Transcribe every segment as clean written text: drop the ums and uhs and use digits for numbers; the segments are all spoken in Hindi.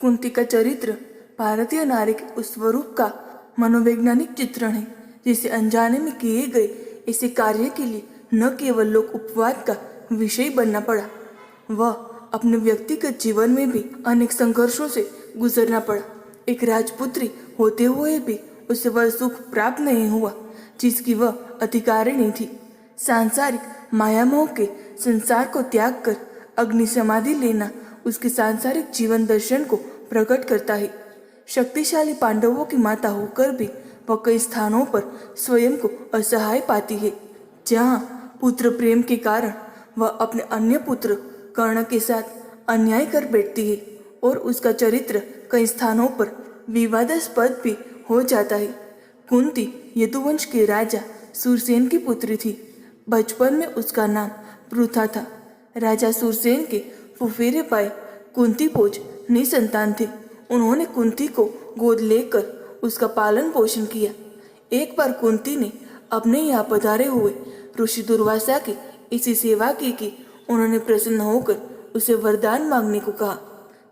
कुंती का चरित्र भारतीय नारी के उस स्वरूप का मनोवैज्ञानिक चित्रण है जिसे अनजाने में किए गए ऐसे कार्य के लिए न केवल लोक उपवाद का विषय बनना पड़ा, वह अपने व्यक्तिगत जीवन में भी अनेक संघर्षों से गुजरना पड़ा। एक राजपुत्री होते हुए भी उसे वह सुख प्राप्त नहीं हुआ जिसकी वह अधिकारिणी थी। सांसारिक मायामोह के संसार को त्याग कर अग्नि समाधि लेना उसके सांसारिक जीवन दर्शन को प्रकट करता है। शक्तिशाली पांडवों की माता होकर भी वह कई स्थानों पर स्वयं को असहाय पाती है, जहाँ पुत्र प्रेम के कारण वह अपने अन्य पुत्र कर्ण के साथ अन्याय कर बैठती है और उसका चरित्र कई स्थानों पर विवादास्पद भी हो जाता है। कुंती यदुवंश के राजा सूरसेन की पुत्री थी। बचपन में उसका नाम पृथा था। राजा सूरसेन के फुफेरे भाई कुंती भोज निसंतान थे। उन्होंने कुंती को गोद लेकर उसका पालन पोषण किया। एक बार कुंती ने अपने यहाँ पधारे हुए ऋषि दुर्वासा की इसी सेवा की कि उन्होंने प्रसन्न होकर उसे वरदान मांगने को कहा।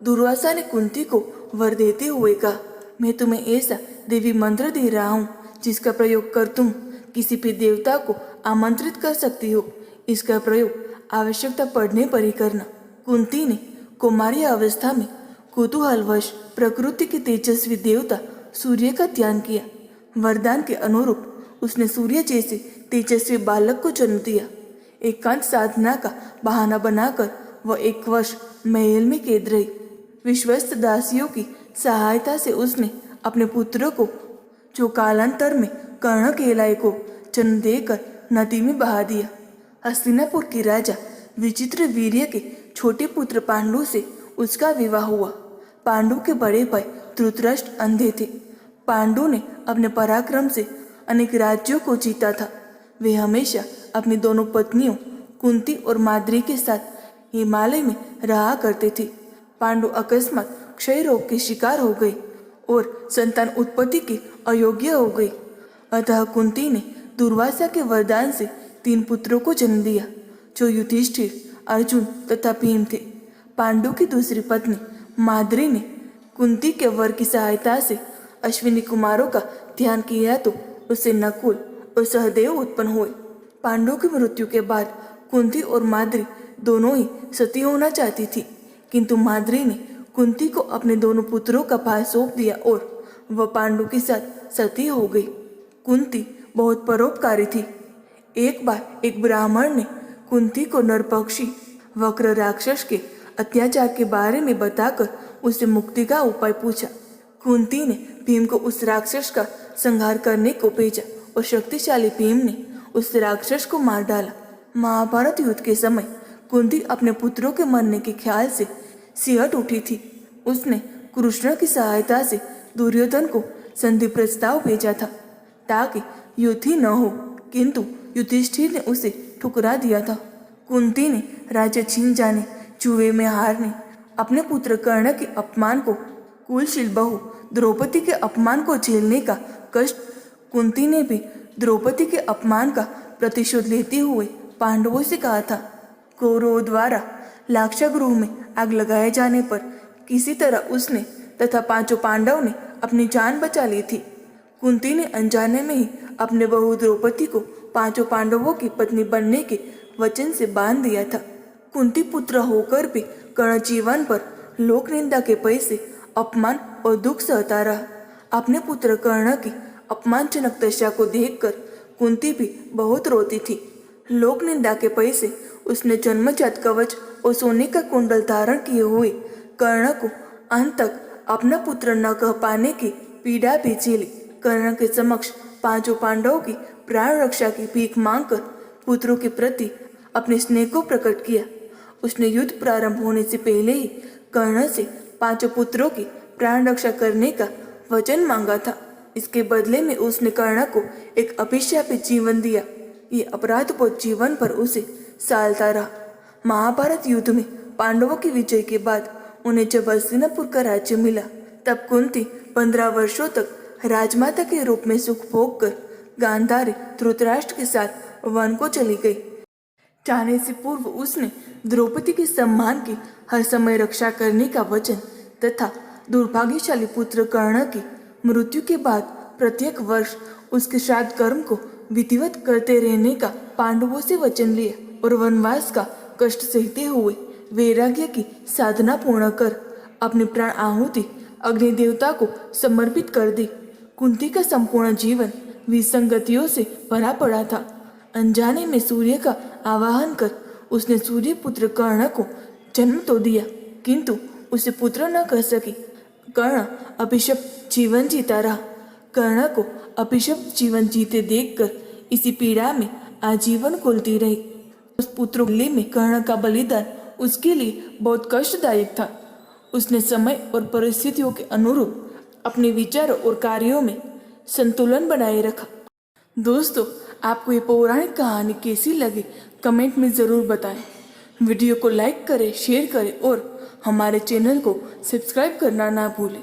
दुर्वासा ने कुंती को वर देते हुए कहा, मैं तुम्हें ऐसा देवी मंत्र दे रहा हूँ जिसका प्रयोग कर तुम किसी भी देवता को आमंत्रित कर सकती हो। इसका प्रयोग आवश्यकता पड़ने पर ही करना। कुंती ने कुमारी अवस्था में कुतूहलवश प्रकृति के तेजस्वी देवता सूर्य का ध्यान किया। वरदान के अनुरूप उसने सूर्य जैसे तेजस्वी बालक को जन्म दिया। एकांत साधना का बहाना बनाकर वह 1 वर्ष महल में कैद रही। विश्वस्त दासियों की सहायता से उसने अपने पुत्र को, जो कालांतर में कर्ण कहलाए, को जन्म देकर नदी में बहा दिया। हस्तिनापुर के राजा विचित्र वीर्य के छोटे पुत्र पांडु से उसका विवाह हुआ। पांडु के बड़े भाई धृतराष्ट्र अंधे थे। पांडु ने अपने पराक्रम से अनेक राज्यों को जीता था। वे हमेशा अपनी दोनों पत्नियों कुंती और माद्री के साथ हिमालय में रहा करते थे। पांडु अकस्मात क्षय रोग के शिकार हो गए और संतान उत्पत्ति के अयोग्य हो गई। अतः कुंती ने दुर्वासा के वरदान से 3 पुत्रों को जन्म दिया, जो युधिष्ठिर, अर्जुन तथा भीम थे। पांडु की दूसरी पत्नी माद्री ने कुंती के वर की सहायता से अश्विनी कुमारों का ध्यान किया तो उससे नकुल और सहदेव उत्पन्न हुए। पांडु की मृत्यु के बाद कुंती और माद्री दोनों ही सती होना चाहती थी, किंतु माद्री ने कुंती को अपने दोनों पुत्रों का भार सौंप दिया और वह पांडु के साथ सती हो गई। कुंती बहुत परोपकारी थी। एक बार एक ब्राह्मण ने कुंती को नरपक्षी वक्र राक्षस के अत्याचार के बारे में बताकर उससे मुक्ति का उपाय पूछा। कुंती ने भीम को उस राक्षस का संहार करने को भेजा और शक्तिशाली भीम ने उस राक्षस को मार डाला। महाभारत युद्ध के समय कुंती अपने पुत्रों के मरने के ख्याल से सिहट उठी थी। उसने कृष्ण की सहायता से दुर्योधन को संधि प्रस्ताव भेजा था ताकि युद्ध ही न हो, किंतु युधिष्ठिर ने उसे ठुकरा दिया था। कुंती ने राज्य छीन जाने, जुए में हारने, अपने पुत्र कर्ण के अपमान को, कुलशील बहू द्रौपदी के अपमान को झेलने का कष्ट, कुंती ने भी द्रौपदी के अपमान का प्रतिशोध लेते हुए पांडवों से कहा था। कौरवों द्वारा लाक्षागृह में आग लगाए जाने पर किसी तरह उसने तथा 5 पांडव ने अपनी जान बचा ली थी। कुंती ने अनजाने में ही अपने बहू द्रौपदी को 5 पांडवों की पत्नी बनने के वचन से बांध दिया था। कुंती पुत्र होकर भी कर्ण जीवन पर लोक निंदा के पैसे अपमान और दुख सहता रहा। अपने पुत्र कर्ण की अपमानजनक दशा को देखकर कुंती भी बहुत रोती थी। लोक निंदा के पैसे उसने जन्मजात कवच और सोने का कुंडल धारण किए हुए कर्ण को अंत तक अपना पुत्र न कह पाने की पीड़ा भी झेली। कर्ण के समक्ष 5 पांडवों की प्राण रक्षा की भीख मांगकर पुत्रों के प्रति अपने स्नेह को प्रकट किया। उसने युद्ध प्रारंभ होने से पहले ही कर्ण से 5 पुत्रों की प्राण रक्षा करने का वचन मांगा था। इसके बदले में उसने कर्ण को एक अभिशापित जीवन दिया। ये अपराधबोध जीवन पर उसे सालता रहा। महाभारत युद्ध में पांडवों की विजय के बाद उन्हें जब हस्तिनापुर का राज्य मिला, तब कुंती 15 वर्षों तक राजमाता के रूप में सुख भोग कर गांधारी धृतराष्ट्र के साथ वन को चली गई। जाने से पूर्व उसने द्रौपदी के सम्मान की हर समय रक्षा करने का वचन तथा दुर्भाग्यशाली पुत्र कर्ण की मृत्यु के बाद प्रत्येक वर्ष उसके श्राद्ध कर्म को विधिवत करते रहने का पांडवों से वचन लिया और वनवास का कष्ट सहते हुए वैराग्य की साधना पूर्ण कर अपनी प्राण आहुति अग्नि देवता को समर्पित कर दी। कुंती का संपूर्ण जीवन विसंगतियों से भरा पड़ा था। अनजाने में सूर्य का आवाहन कर उसने सूर्य पुत्र कर्ण को जन्म तो दिया, किंतु उसे पुत्र न कर सकी। कर्ण अभिशप्त जीवन जीता रहा। कर्ण को अभिशप्त जीवन जीते देखकर इसी पीड़ा में आजीवन कुलती रही। उस पुत्र में कर्ण का बलिदान उसके लिए बहुत कष्टदायक था। उसने समय और परिस्थितियों के अनुरूप अपने विचारों और कार्यों में संतुलन बनाए रखा। दोस्तों, आपको ये पौराणिक कहानी कैसी लगी कमेंट में ज़रूर बताएं। वीडियो को लाइक करें, शेयर करें और हमारे चैनल को सब्सक्राइब करना ना भूलें।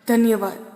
धन्यवाद।